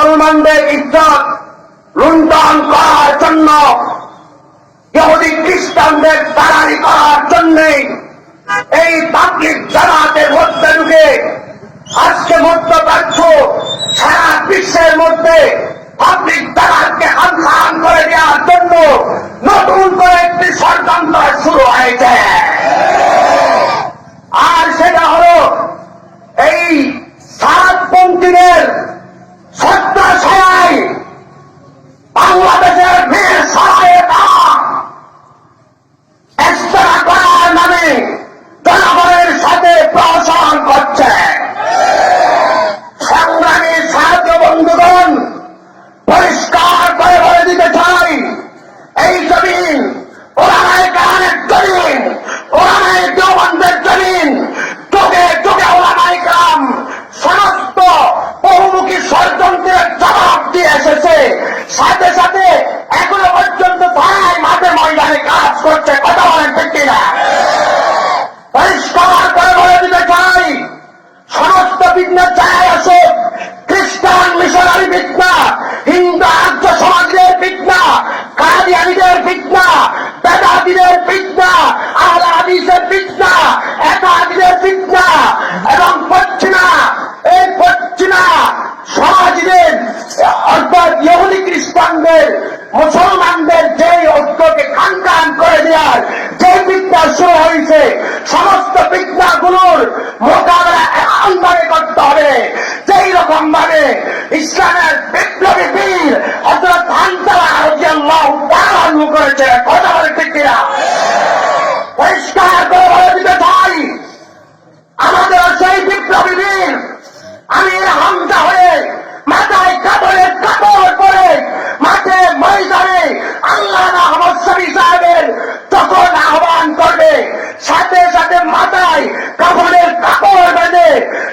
মুসলমানদের ইজ্জত লুণ্ঠন করার জন্য, ইহুদি খ্রিস্টানদের দালালি করার জন্য এই তাবলীগ জামাতের মধ্যে ঢুকে আজকে মধ্যপ্রাচ্য সারা বিশ্বের মধ্যে তাবলীগ জামাতকে আনসান করে দেওয়ার জন্য নতুন করে একটি ষড়যন্ত্র শুরু হয়েছে। আর সেটা হলো এই সাতপন্থীদের ছত্রছায়ায় বাংলাদেশের মেয়ের সহায়তা একসাথে করার নামে জনগণের সাথে প্রহসন করছে। সংগ্রামী সাহায্য বন্ধুগণ, পরিষ্কার করে বলে দিতে চাই, এই জমিন ওলামায়ে কেরামের জমিন, ওলামায়ে দেওবন্দের জমিন। যুগে যুগে ওলামায়ে কেরাম সমস্ত বহুমুখী ষড়যন্ত্রের জবাব দিয়ে এসেছে, সাথে সাথে এখনো পর্যন্ত তাই মাঠে ময়দানে কাজ করছে। কথা বলেন ঠিক কিনা? পরিষ্কার করে বলে দিতে চাই, সমস্ত বিঘ্নের জায়গায় আছে খ্রিস্টান মিশনারি বিঘ্না, হিন্দু আর্য সমাজের বিঘ্না, কাদিয়ানীদের বিঘ্না, বেদাতীদের বিঘ্না, আহলে হাদিসের বিঘ্না, একাদীদের বিঘ্না এবং পশ্চিমা এই পশ্চিমা সমাজীদের অর্থাৎ ইহুদি খ্রিস্টানদের মুসলমানদের যে ঐক্যকে খান করে দেওয়ার যে বিঘ্না শুরু হয়েছে, সমস্ত বিঘ্নাগুলোর মোকাবেলা এমনভাবে করতে হবে যেই রকম ভাবে ইসলামের বিপ্লবী বীর হযরত হামজা রাদিয়াল্লাহু তাআলা করেছে। কথা বলে ঠিক কিনা? পরিষ্কার করে বলে দিতে চাই, আমাদের সেই বিপ্লবী বীর আমির হামজা হয়ে মাথায় কাপড়ের কাপড় পরে মাঠে ময়দানে আল্লামা আহমদ শফী সাহেবের যখন আহ্বান করবে, সাথে সাথে মাথায় কাপড়ের কাপড় বেঁধে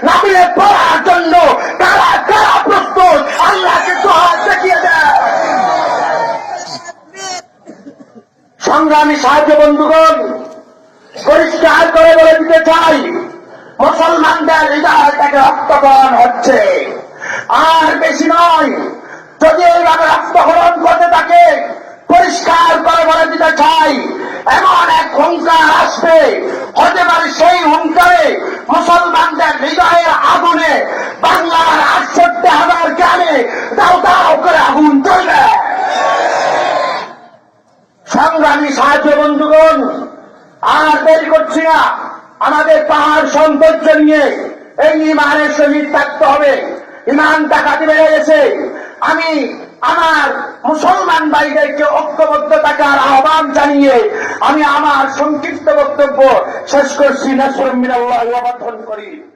নামিয়ে পড়ার জন্য কারা কারা প্রস্তুত, আল্লাহকে দুহাত দেখিয়ে দেয়। সংগ্রামী সাহায্য বন্ধুগণ, পরিষ্কার করে বলে দিতে চাই, মুসলমানদের হৃদয় থেকে রক্তক্ষরণ হচ্ছে, আর বেশি নয়। যদি এইভাবে রক্তক্ষরণ করতে থাকে, পরিষ্কার করে বলে দিতে চাই, এমন এক হুঙ্কার আসবে, হতে পারে সেই হুঙ্কারে মুসলমানদের হৃদয়ের আগুনে বাংলার ৬৮,০০০ গ্রামে দাও দাও করে আগুন জ্বলবে। সংগ্রামী সাহায্য বন্ধুগণ, আর দেরি করছি না, আমাদের পাহাড় সৌন্দর্য নিয়ে এই ইমানের সহিত থাকতে হবে। ইমান ডাকাতি বেড়ে গেছে। আমি আমার মুসলমান ভাইদেরকে ঐক্যবদ্ধ থাকার আহ্বান জানিয়ে আমি আমার সংক্ষিপ্ত বক্তব্য শেষ করছি। নাসরুম মিনাল্লাহি ওয়া ফাতহুন করিম।